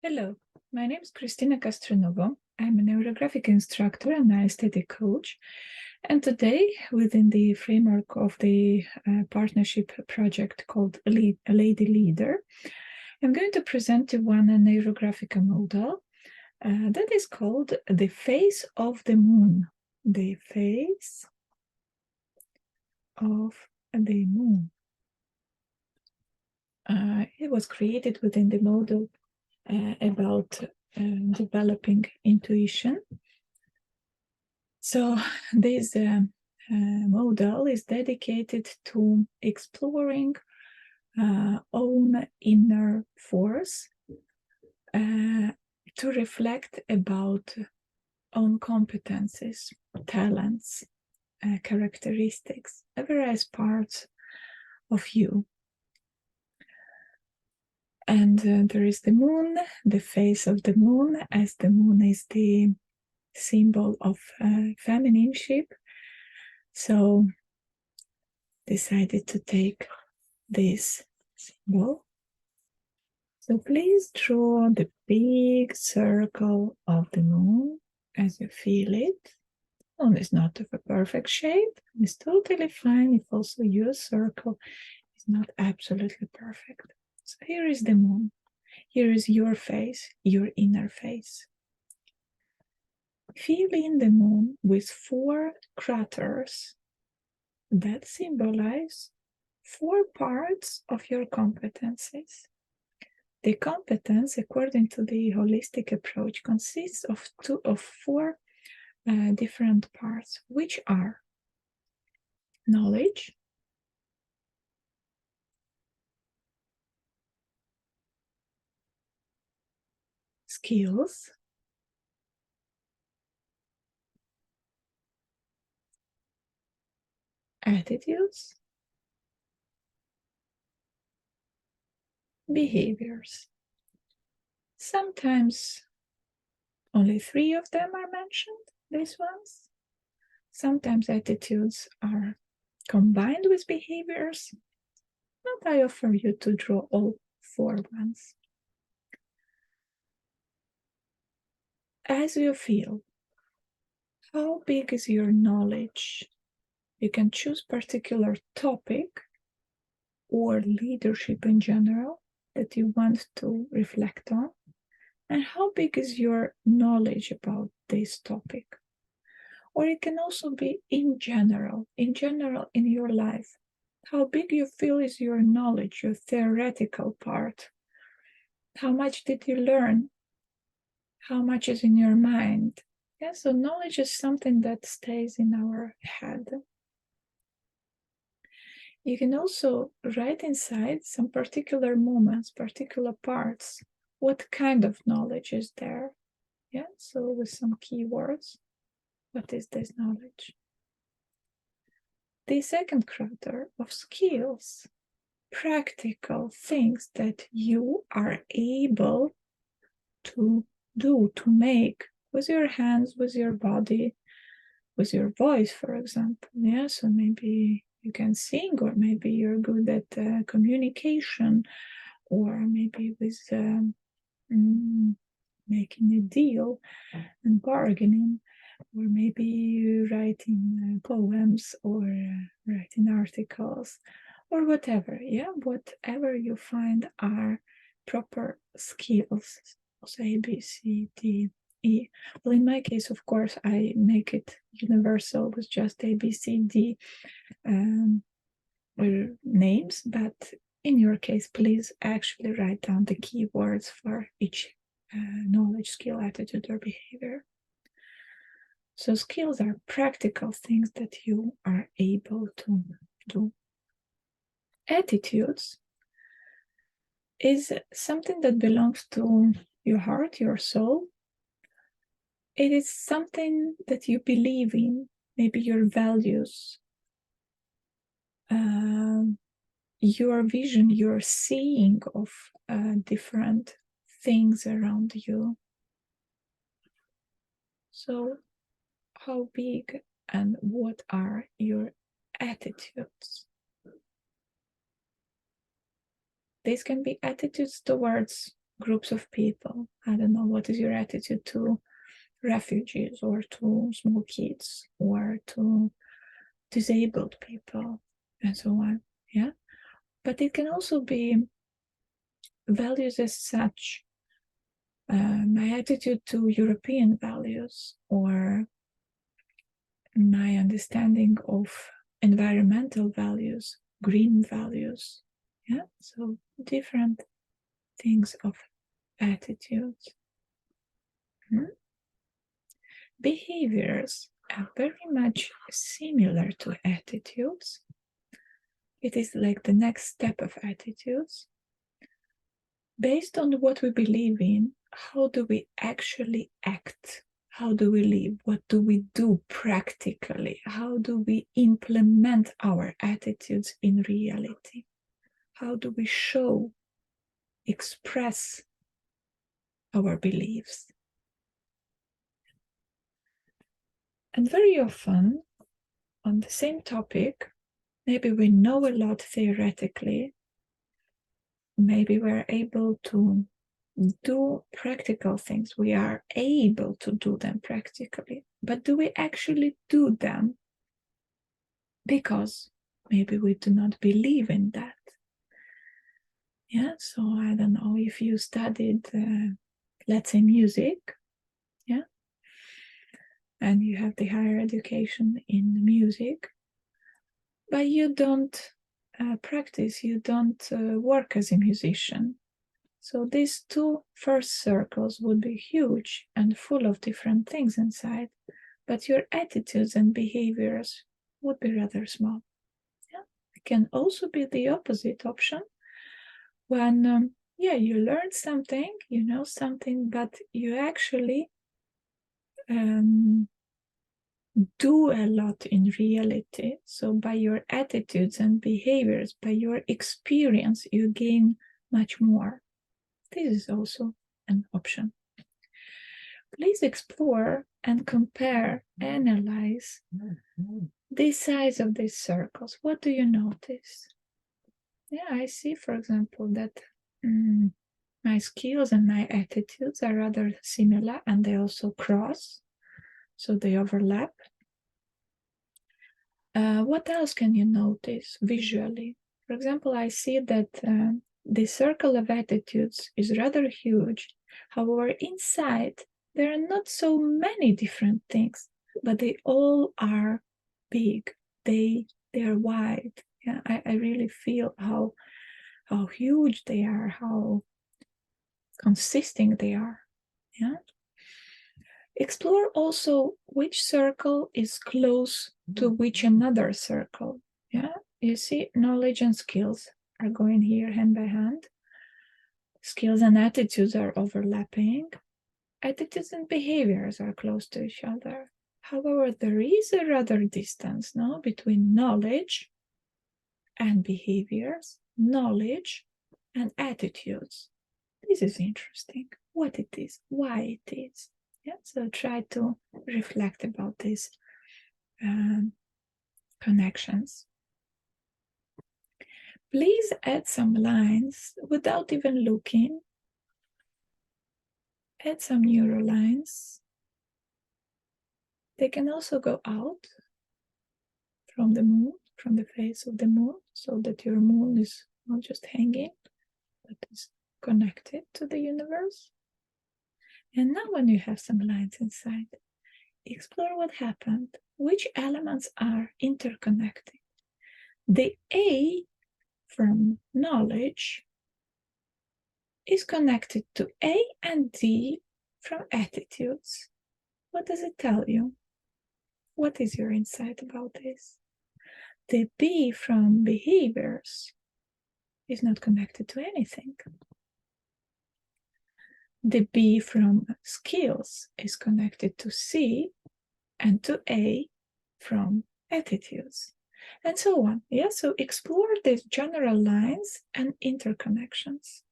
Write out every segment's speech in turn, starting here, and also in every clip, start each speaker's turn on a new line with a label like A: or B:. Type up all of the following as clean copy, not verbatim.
A: Hello, my name is Kristina Castronovo. I'm a NeuroGraphica instructor and aesthetic coach. And today, within the framework of the partnership project called LadyLeader, I'm going to present you one NeuroGraphica model that is called the face of the moon. The face of the moon. It was created within the model about developing intuition. So this model is dedicated to exploring own inner force, to reflect about own competencies, talents, characteristics, various parts of you. And there is the moon, the face of the moon, as the moon is the symbol of feminineship. So decided to take this symbol. So please draw the big circle of the moon as you feel it. The moon is not of a perfect shape. It's totally fine if also your circle is not absolutely perfect. So here is the moon. Here is your face, your inner face. Fill in the moon with 4 craters that symbolize 4 parts of your competencies. The competence, according to the holistic approach, consists of 4 different parts, which are knowledge, skills, attitudes, behaviors. Sometimes only 3 of them are mentioned, these ones. Sometimes attitudes are combined with behaviors, but I offer you to draw all 4 ones. As you feel, how big is your knowledge? You can choose particular topic or leadership in general that you want to reflect on. And how big is your knowledge about this topic? Or it can also be in general in your life. How big you feel is your knowledge, your theoretical part? How much did you learn? How much is in your mind? Yeah, so knowledge is something that stays in our head. You can also write inside some particular moments, particular parts. What kind of knowledge is there? Yeah, so with some keywords. What is this knowledge? The second crater of skills, practical things that you are able to do, to make with your hands, with your body, with your voice, for example. Yeah, so maybe you can sing, or maybe you're good at communication, or maybe with making a deal and bargaining, or maybe writing poems, or writing articles, or whatever. Yeah, whatever you find are proper skills. So A, B, C, D, E. Well, in my case, of course, I make it universal with just A, B, C, D names, but in your case, please actually write down the keywords for each knowledge, skill, attitude, or behavior. So skills are practical things that you are able to do. Attitudes is something that belongs to your heart, your soul. It is something that you believe in, maybe your values, your vision, your seeing of different things around you. So how big and what are your attitudes? These can be attitudes towards groups of people. I don't know, what is your attitude to refugees or to small kids or to disabled people and so on, yeah? But it can also be values as such. My attitude to European values, or my understanding of environmental values, green values, yeah? So different things of attitudes. Behaviors are very much similar to attitudes. It is like the next step of attitudes. Based on what we believe in, how do we actually act? How do we live? What do we do practically? How do we implement our attitudes in reality? How do we show, express our beliefs? And very often, on the same topic, maybe we know a lot theoretically, maybe we're able to do practical things. We are able to do them practically, but do we actually do them? Because maybe we do not believe in that. Yeah, so I don't know if you studied, let's say, music, yeah, and you have the higher education in music, but you don't practice, you don't work as a musician. So these two first circles would be huge and full of different things inside, but your attitudes and behaviors would be rather small. Yeah? It can also be the opposite option when, you learn something, you know something, but you actually do a lot in reality. So by your attitudes and behaviors, by your experience, you gain much more. This is also an option. Please explore and compare, analyze the size of these circles. What do you notice? Yeah, I see, for example, that my skills and my attitudes are rather similar, and they also cross, so they overlap. What else can you notice visually? For example, I see that the circle of attitudes is rather huge. However, inside, there are not so many different things, but they all are big. They are wide. Yeah, I really feel how huge they are, how consisting they are. Yeah. Explore also which circle is close to which another circle. Yeah, you see, knowledge and skills are going here hand by hand. Skills and attitudes are overlapping. Attitudes and behaviors are close to each other. However, there is a rather distance, no, between knowledge and behaviors, knowledge and attitudes. This is interesting. What it is, why it is. Yeah, so try to reflect about these connections. Please add some lines without even looking. Add some neurolines. They can also go out from the moon, from the face of the moon, so that your moon is not just hanging, but is connected to the universe. And now when you have some lines inside, explore what happened, which elements are interconnected. The A from knowledge is connected to A and D from attitudes. What does it tell you? What is your insight about this? The B from behaviors is not connected to anything. The B from skills is connected to C and to A from attitudes, and so on. Yeah, so explore these general lines and interconnections.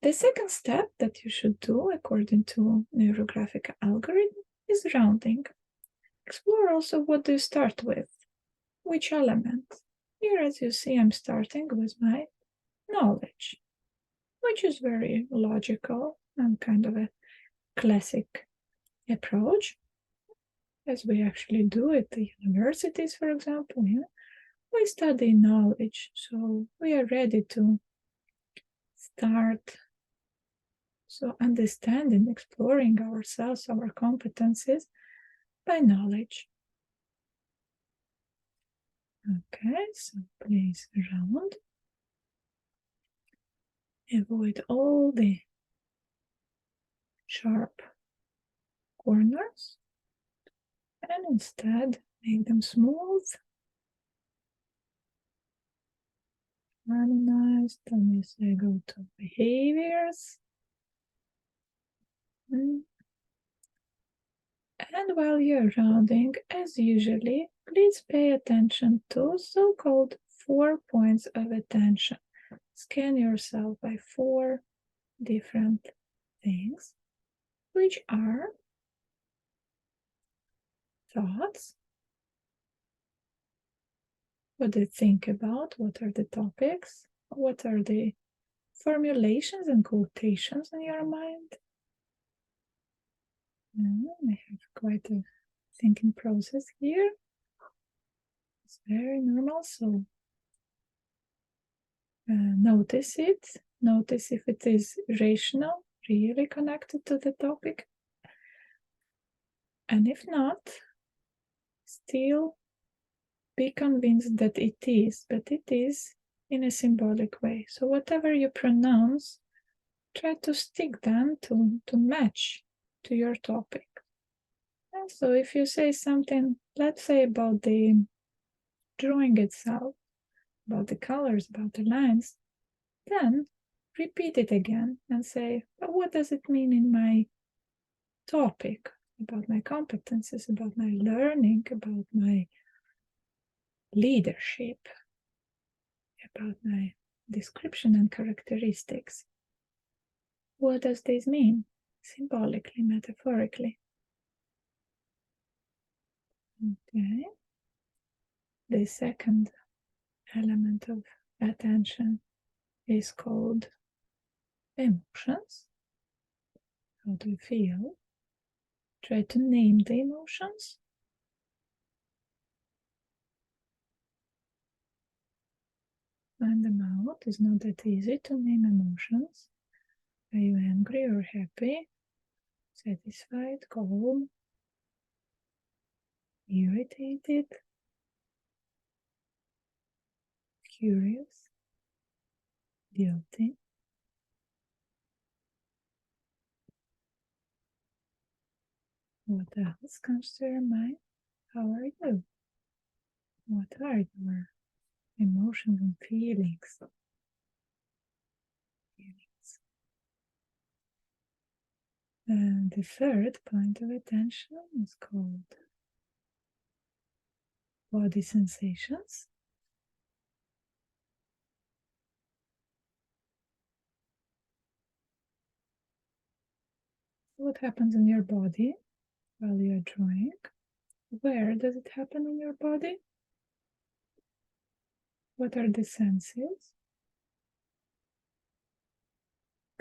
A: The second step that you should do, according to NeuroGraphica algorithm, is rounding. Explore also what do you start with, which element. Here, as you see, I'm starting with my knowledge. which is very logical and kind of a classic approach, as we actually do at the universities, for example. Yeah? We study knowledge, so we are ready to start understanding, exploring ourselves, our competencies by knowledge. Okay, so place around. Avoid all the sharp corners and instead make them smooth, harmonized. Then you say go to behaviors. And while you're rounding, as usually, please pay attention to so-called 4 points of attention. Scan yourself by 4 different things, which are thoughts, what they think about, what are the topics, what are the formulations and quotations in your mind. I have quite a thinking process here. It's very normal, so notice it. Notice if it is rational, really connected to the topic. And if not, still be convinced that it is, but it is in a symbolic way. So whatever you pronounce, try to stick them to match to your topic. And so if you say something, let's say about the drawing itself, about the colors, about the lines, then repeat it again and say, but what does it mean in my topic, about my competences, about my learning, about my leadership, about my description and characteristics. What does this mean? Symbolically, metaphorically. Okay. The second element of attention is called emotions. How do you feel? Try to name the emotions. Find them out. It's not that easy to name emotions. Are you angry or happy? Satisfied, calm, irritated, curious, guilty? What else comes to your mind? How are you? What are your emotions and feelings? And the third point of attention is called body sensations. What happens in your body while you are drawing? Where does it happen in your body? What are the senses?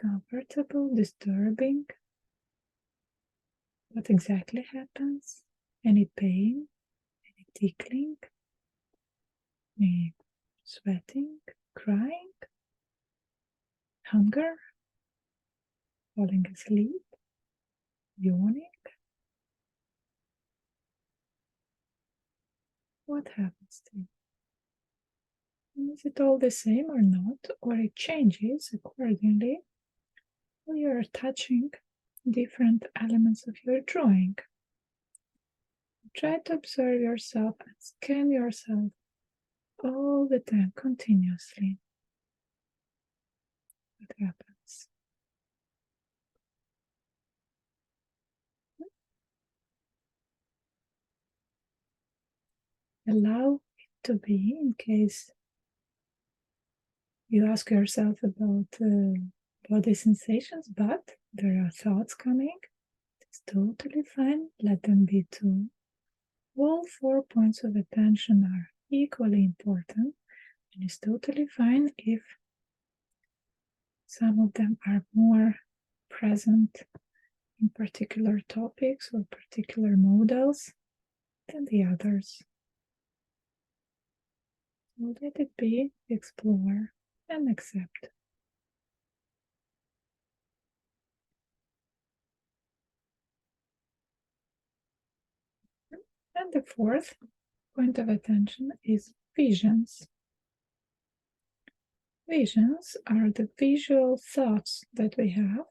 A: Comfortable, disturbing? What exactly happens? Any pain? Any tickling? Any sweating? Crying? Hunger? Falling asleep? Yawning? What happens to you? Is it all the same or not? Or it changes accordingly? Or you are touching different elements of your drawing. Try to observe yourself and scan yourself all the time, continuously. What happens? Allow it to be, in case you ask yourself about body sensations, but there are thoughts coming. It's totally fine. Let them be too. All 4 points of attention are equally important, and it's totally fine if Some of them are more present in particular topics or particular models than the others. So let it be, explore, and accept. And the fourth point of attention is visions. Visions are the visual thoughts that we have.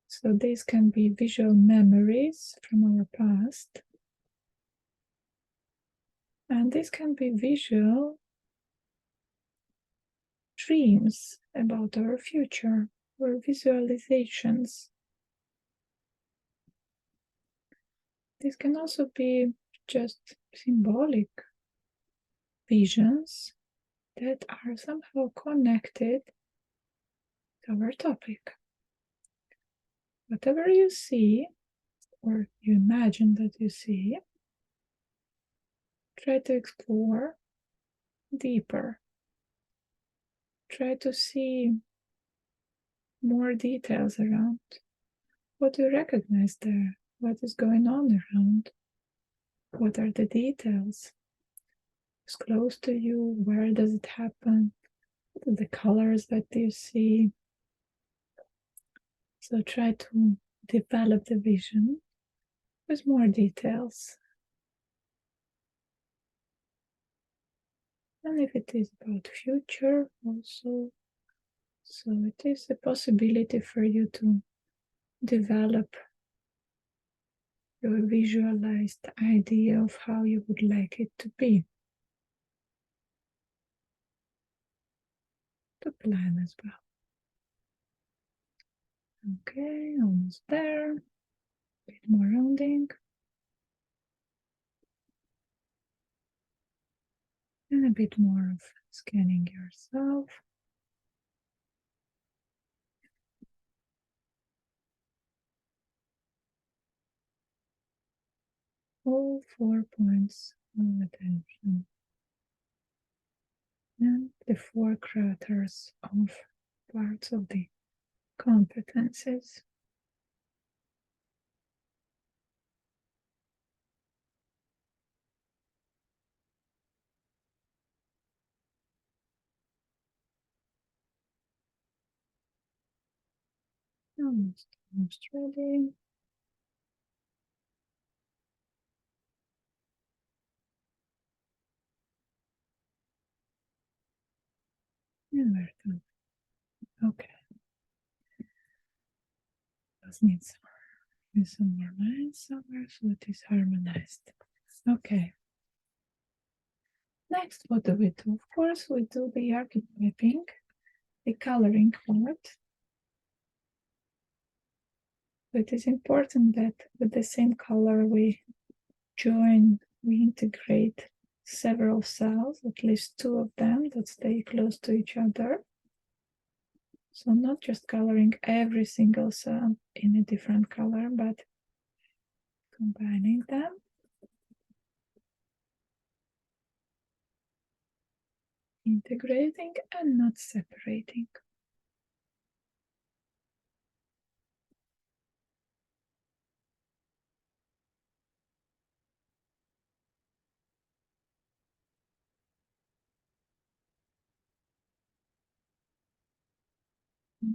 A: So these can be visual memories from our past. And these can be visual dreams about our future or visualizations. These can also be just symbolic visions that are somehow connected to our topic. Whatever you see or you imagine that you see, try to explore deeper. Try to see more details around what you recognize there, what is going on around, what are the details. It's close to you, where does it happen, what are the colors that you see. So try to develop the vision with more details. And if it is about future also, so it is a possibility for you to develop your visualized idea of how you would like it to be. To plan as well. Okay, almost there. A bit more rounding. And a bit more of scanning yourself. All 4 points of attention. And the 4 craters of parts of the competences. Almost ready. And we're done. Okay. Just need some more lines somewhere so it is harmonized. Okay. Next, what do we do? Of course, we do the archetyping, the coloring part. It is important that with the same color we integrate several cells, at least 2 of them that stay close to each other. So not just coloring every single cell in a different color, but combining them. Integrating and not separating.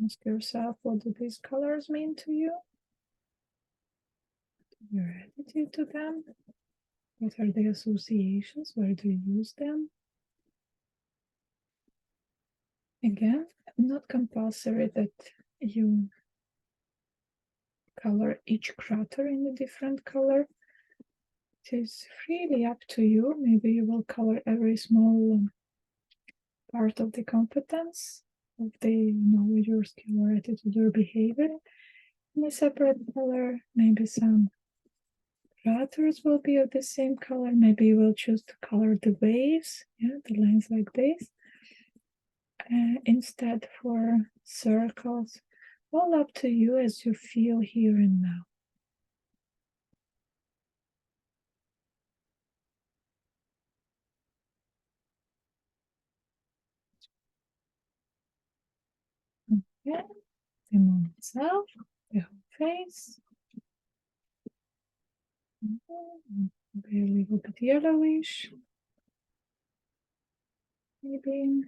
A: Ask yourself, what do these colors mean to you? Your attitude to them? What are the associations? Where do you use them? Again, not compulsory that you color each crater in a different color. It is freely up to you. Maybe you will color every small part of the competence of the knowledge or skill or attitude or behavior in a separate color. Maybe some craters will be of the same color. Maybe you will choose to color the waves, the lines like this, instead for circles. All up to you as you feel here and now. Okay, the moon itself, the whole face. Maybe a little bit yellowish. Maybe.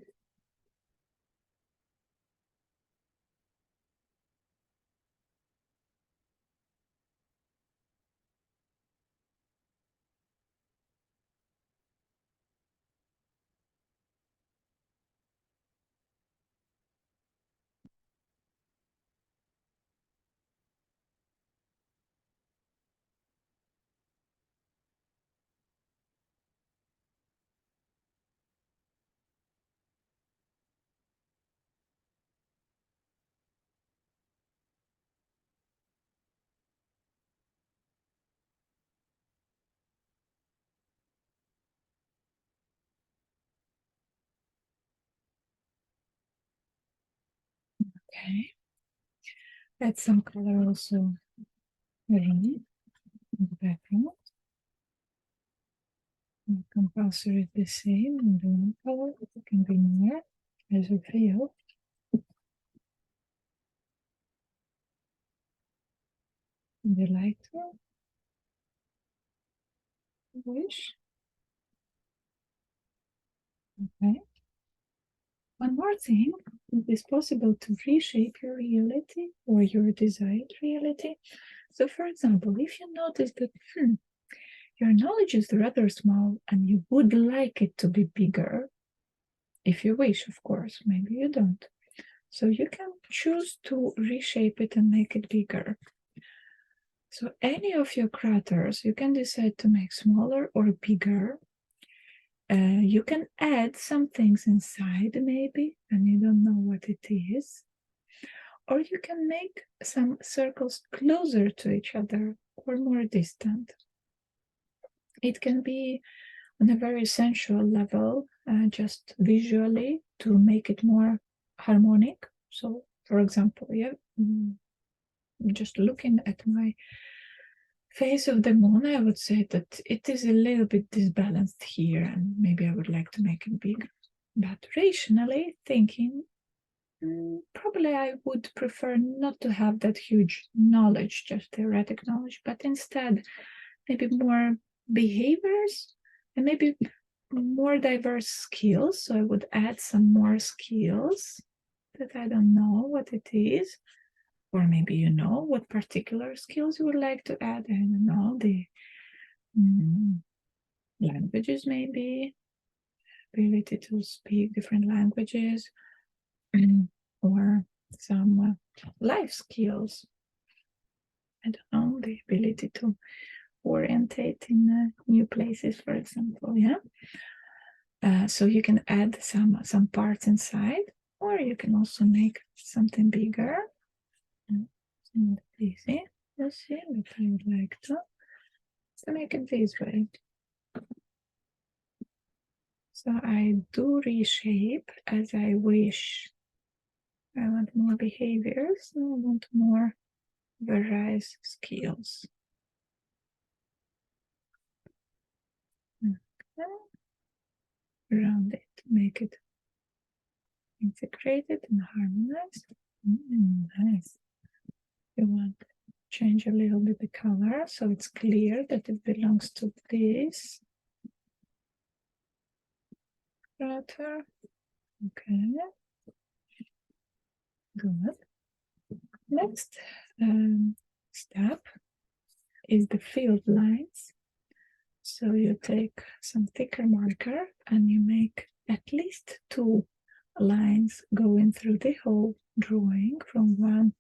A: Okay. Add some color also green in the background. And compulsory the same in the one color. It can be more as you feel. The lighter wish. Okay. One more thing, it is possible to reshape your reality or your desired reality. So, for example, if you notice that your knowledge is rather small and you would like it to be bigger, if you wish, of course, maybe you don't. So you can choose to reshape it and make it bigger. So any of your craters, you can decide to make smaller or bigger. You can add some things inside maybe, and you don't know what it is. Or you can make some circles closer to each other or more distant. It can be on a very sensual level, just visually to make it more harmonic. So, for example, just looking at my face of the moon, I would say that it is a little bit disbalanced here, and maybe I would like to make it bigger. But rationally thinking, probably I would prefer not to have that huge knowledge, just theoretic knowledge, but instead maybe more behaviors and maybe more diverse skills. So I would add some more skills that I don't know what it is. Or maybe you know what particular skills you would like to add. I don't know, the languages maybe, ability to speak different languages, or some life skills. I don't know, the ability to orientate in new places, for example, yeah? So you can add some parts inside, or you can also make something bigger. It's not easy, you see, but I would like to make it this way. So I do reshape as I wish. I want more behaviors, I want more various skills. Okay. Round it, make it integrated and harmonized. Nice. You want to change a little bit the color so it's clear that it belongs to this crater. Okay. Good. Next step is the field lines. So you take some thicker marker and you make at least 2 lines going through the whole drawing from one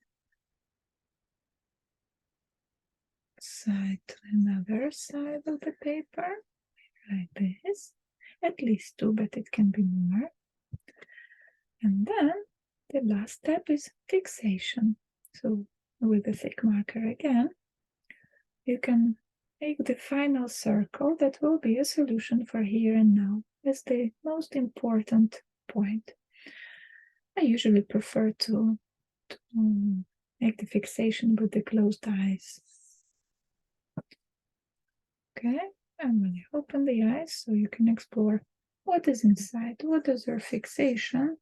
A: side to another side of the paper, like this. At least 2, but it can be more. And then the last step is fixation. So with a thick marker again, you can make the final circle that will be a solution for here and now as the most important point. I usually prefer to make the fixation with the closed eyes. Okay, and when you open the eyes, so you can explore what is inside, what does your fixation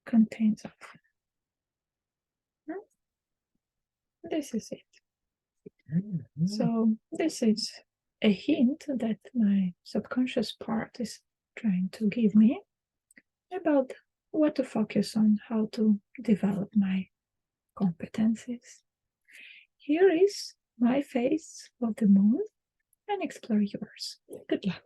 A: contains of. this is it. So this is a hint that my subconscious part is trying to give me about what to focus on, how to develop my competencies. Here is my phase of the moon, and explore yours. Good luck.